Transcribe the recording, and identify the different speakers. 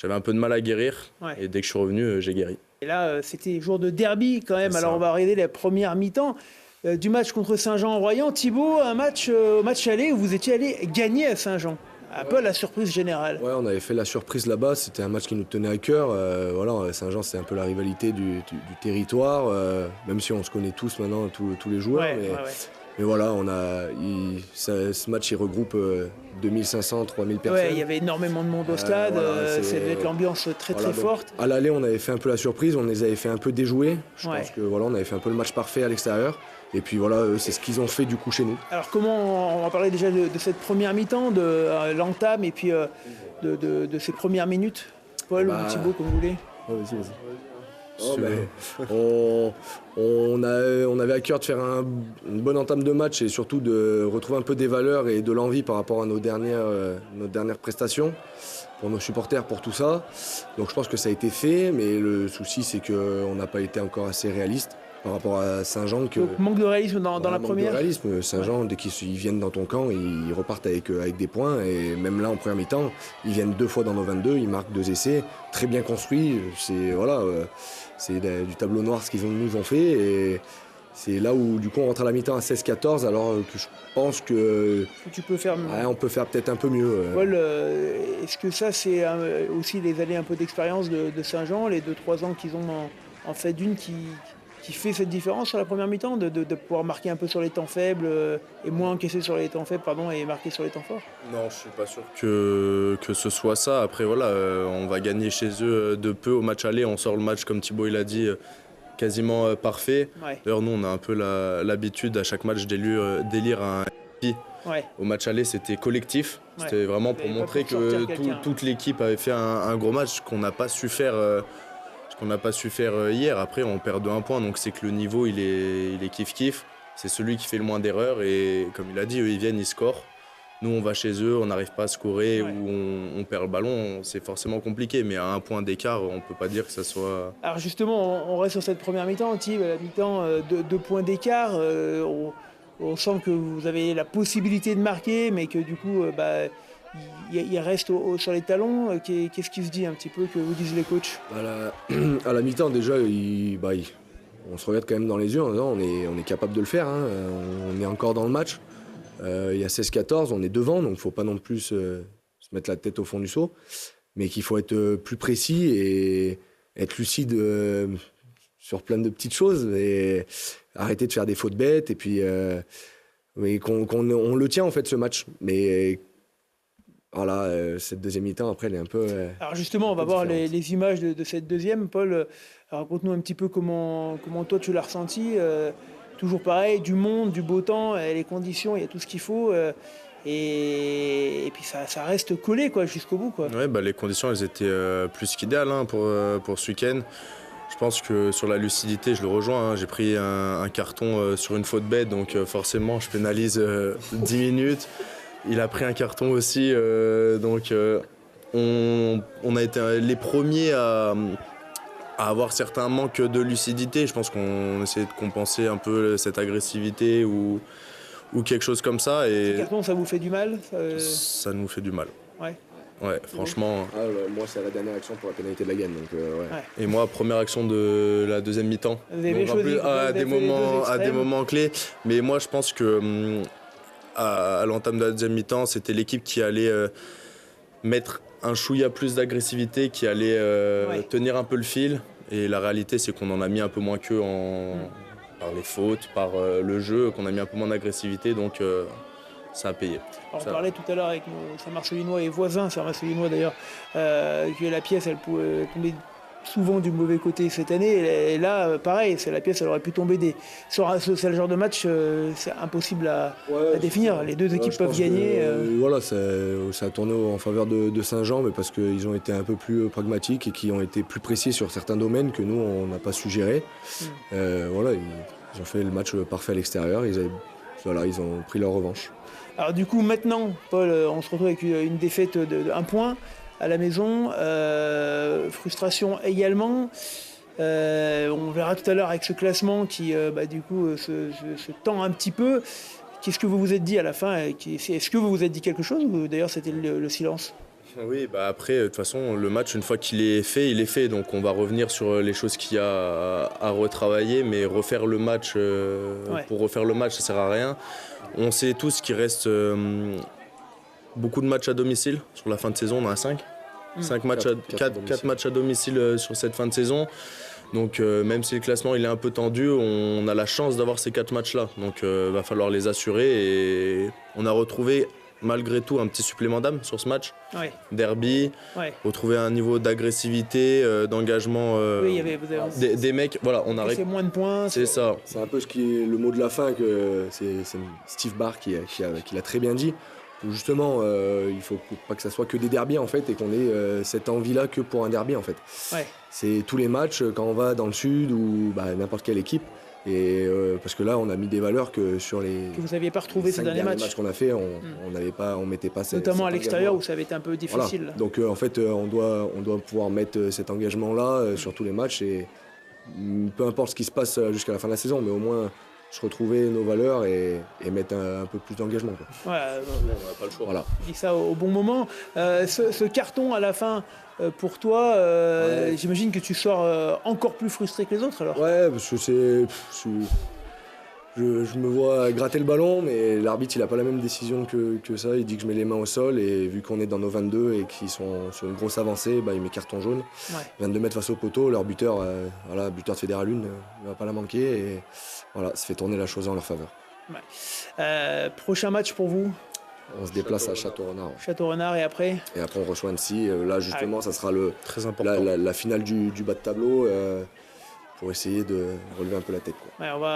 Speaker 1: j'avais un peu de mal à guérir.
Speaker 2: Ouais.
Speaker 1: Et dès que je suis revenu, j'ai guéri.
Speaker 2: Et là, c'était jour de derby quand même.
Speaker 1: C'est
Speaker 2: Alors
Speaker 1: ça.
Speaker 2: on va regarder la première mi-temps du match contre Saint-Jean-en-Royan. Thibaut, un match au match aller où vous étiez allé gagner à Saint-Jean. Un peu la surprise générale.
Speaker 3: Ouais, on avait fait la surprise là-bas, c'était un match qui nous tenait à cœur. Voilà, Saint-Jean, c'est un peu la rivalité du territoire, même si on se connaît tous maintenant, tous les joueurs.
Speaker 2: Ouais,
Speaker 3: mais,
Speaker 2: ouais.
Speaker 3: mais voilà, ce match, il regroupe 2500, 3000 personnes.
Speaker 2: Ouais, il y avait énormément de monde au stade,
Speaker 3: voilà,
Speaker 2: ça devait être l'ambiance très
Speaker 3: Voilà,
Speaker 2: très
Speaker 3: donc,
Speaker 2: forte.
Speaker 3: à l'aller, on avait fait un peu la surprise, on les avait fait un peu déjouer. Je
Speaker 2: Ouais.
Speaker 3: pense que voilà, on avait fait un peu le match parfait à l'extérieur. Et puis voilà, c'est ce qu'ils ont fait du coup chez nous.
Speaker 2: Alors comment, on va parler déjà de cette première mi-temps, de l'entame et puis de ces premières minutes. Paul ou Thibaut, comme vous voulez.
Speaker 3: Ouais, vas-y. Oh, on avait à cœur de faire une bonne entame de match et surtout de retrouver un peu des valeurs et de l'envie par rapport à nos dernières prestations, pour nos supporters, pour tout ça. Donc je pense que ça a été fait, mais le souci c'est qu'on n'a pas été encore assez réaliste par rapport à Saint-Jean.
Speaker 2: Donc manque de réalisme dans la première.
Speaker 3: Manque de réalisme. Saint-Jean, dès qu'ils viennent dans ton camp, ils repartent avec des points. Et même là, en première mi-temps, ils viennent 2 fois dans nos 22, ils marquent 2 essais, très bien construits. C'est du tableau noir ce qu'ils nous ont fait. Et c'est là où du coup on rentre à la mi-temps à 16-14, alors que je pense que
Speaker 2: tu peux faire mieux.
Speaker 3: Ouais, on peut faire peut-être un peu mieux.
Speaker 2: Paul, est-ce que ça c'est aussi les années un peu d'expérience de Saint-Jean, les 2-3 ans qu'ils ont en fait d'une qui fait cette différence sur la première mi-temps, de pouvoir marquer un peu sur les temps faibles et moins encaisser sur les temps faibles, et marquer sur les temps forts?
Speaker 1: Non, je suis pas sûr que ce soit ça. Après, voilà, on va gagner chez eux de peu au match aller. On sort le match, comme Thibaut il a dit, quasiment parfait.
Speaker 2: Ouais.
Speaker 1: D'ailleurs, nous, on a un peu l'habitude à chaque match d'élire un MVP.
Speaker 2: Ouais.
Speaker 1: Au match aller, c'était collectif.
Speaker 2: Ouais.
Speaker 1: C'était vraiment pour montrer que toute l'équipe avait fait un gros match qu'on n'a pas su faire. Qu'on n'a pas su faire hier. Après, on perd de 1 point, donc c'est que le niveau, il est kiff-kiff. C'est celui qui fait le moins d'erreurs et comme il a dit, eux, ils viennent, ils scorent. Nous, on va chez eux, on n'arrive pas à scorer ou on perd le ballon. C'est forcément compliqué, mais à 1 point d'écart, on ne peut pas dire que ça soit...
Speaker 2: Alors justement, on reste sur cette première mi-temps, Thib, à la mi-temps, 2 points d'écart. On sent que vous avez la possibilité de marquer, mais que du coup, il reste sur les talons. Qu'est-ce qui se dit un petit peu, que vous disent les coachs?
Speaker 3: À la mi-temps, déjà, on se regarde quand même dans les yeux en disant on est capable de le faire. Hein. On est encore dans le match. Il y a 16-14, on est devant, donc il ne faut pas non plus se mettre la tête au fond du seau. Mais qu'il faut être plus précis et être lucide sur plein de petites choses. Et arrêter de faire des fautes bêtes. Et puis, on le tient en fait, ce match. Mais... Voilà, cette deuxième mi-temps, après, elle est un peu...
Speaker 2: Alors justement, on va voir les images de cette deuxième. Paul, raconte-nous un petit peu comment toi tu l'as ressenti. Toujours pareil, du monde, du beau temps, les conditions, il y a tout ce qu'il faut. Et puis ça reste collé quoi, jusqu'au bout. Quoi.
Speaker 1: Ouais, les conditions, elles étaient plus qu'idéales pour ce week-end. Je pense que sur la lucidité, je le rejoins. Hein. J'ai pris un carton sur une faute bête, donc forcément, je pénalise 10 minutes. Il a pris un carton aussi, donc on a été les premiers à avoir certains manques de lucidité. Je pense qu'on essayait de compenser un peu cette agressivité ou quelque chose comme ça. Et
Speaker 2: ce carton, ça vous fait du mal?
Speaker 1: Ça nous fait du mal. Ouais, franchement.
Speaker 3: Moi, c'est la dernière action pour la pénalité de la gagne. Donc, ouais.
Speaker 1: Et moi, première action de la deuxième mi-temps.
Speaker 2: Vous avez choisi
Speaker 1: à des moments clés. Mais moi, je pense que... à l'entame de la deuxième mi-temps, c'était l'équipe qui allait mettre un chouïa plus d'agressivité, qui allait tenir un peu le fil. Et la réalité, c'est qu'on en a mis un peu moins qu'eux par les fautes, par le jeu, qu'on a mis un peu moins d'agressivité. Donc ça a payé.
Speaker 2: Alors, on parlait tout à l'heure avec Saint-Marcelinois et voisins, Saint-Marcelinois d'ailleurs, que la pièce, elle pouvait tomber souvent du mauvais côté cette année. Et là, pareil, la pièce, elle aurait pu tomber c'est le genre de match, c'est impossible à définir. Les deux équipes peuvent gagner.
Speaker 3: Voilà, ça a tourné en faveur de Saint-Jean, mais parce qu'ils ont été un peu plus pragmatiques et qui ont été plus précis sur certains domaines que nous, on n'a pas su gérer. Voilà, ils ont fait le match parfait à l'extérieur. Ils ont pris leur revanche.
Speaker 2: Alors du coup, maintenant, Paul, on se retrouve avec une défaite de 1 point à la maison, frustration également. On verra tout à l'heure avec ce classement qui du coup se tend un petit peu. Qu'est-ce que vous vous êtes dit à la fin? Est-ce que vous vous êtes dit quelque chose ou d'ailleurs c'était le silence?
Speaker 1: Oui, bah après, de toute façon, le match, une fois qu'il est fait, il est fait. Donc on va revenir sur les choses qu'il y a à retravailler, mais refaire le match pour refaire le match, ça sert à rien. On sait tous qu'il reste beaucoup de matchs à domicile. Sur la fin de saison, on en a 5. 4 matchs à domicile sur cette fin de saison. Donc même si le classement il est un peu tendu, on a la chance d'avoir ces 4 matchs-là. Donc va falloir les assurer. Et on a retrouvé malgré tout un petit supplément d'âme sur ce match.
Speaker 2: Ouais.
Speaker 1: Derby, retrouver un niveau d'agressivité, d'engagement
Speaker 2: Oui,
Speaker 1: des mecs. Voilà, on a
Speaker 2: c'est moins de points.
Speaker 1: C'est ça.
Speaker 3: C'est un peu ce qui est le mot de la fin, que c'est Steve Barr qui l'a très bien dit. Où justement, il faut pas que ça soit que des derbies en fait, et qu'on ait cette envie-là que pour un derby en fait.
Speaker 2: Ouais.
Speaker 3: C'est tous les matchs quand on va dans le sud ou n'importe quelle équipe. Et parce que là, on a mis des valeurs que sur les
Speaker 2: que vous n'aviez pas retrouvé ces derniers matchs
Speaker 3: qu'on a fait, on mettait pas.
Speaker 2: Notamment à l'extérieur où ça avait été un peu difficile.
Speaker 3: Voilà. Donc en fait, on doit pouvoir mettre cet engagement-là sur tous les matchs, et peu importe ce qui se passe jusqu'à la fin de la saison, mais au moins se retrouver nos valeurs et mettre un peu plus d'engagement.
Speaker 2: Ouais,
Speaker 1: on n'a pas le choix.
Speaker 3: Voilà.
Speaker 2: Tu dis ça au bon moment. Ce carton à la fin, pour toi, j'imagine que tu sors encore plus frustré que les autres alors.
Speaker 3: Ouais, parce que je me vois gratter le ballon, mais l'arbitre il a pas la même décision que ça. Il dit que je mets les mains au sol, et vu qu'on est dans nos 22 et qu'ils sont sur une grosse avancée, il met carton jaune. 22 mètres face au poteau, leur buteur, buteur de Fédéral 1, ne va pas la manquer, et voilà, ça fait tourner la chose en leur faveur.
Speaker 2: Prochain match pour vous?
Speaker 3: On se déplace à Château-Renard.
Speaker 2: Château-Renard, et après?
Speaker 3: Et après on reçoit Annecy. Là justement, ça sera
Speaker 1: très important.
Speaker 3: la finale du bas de tableau, pour essayer de relever un peu la tête.
Speaker 2: Ouais, on va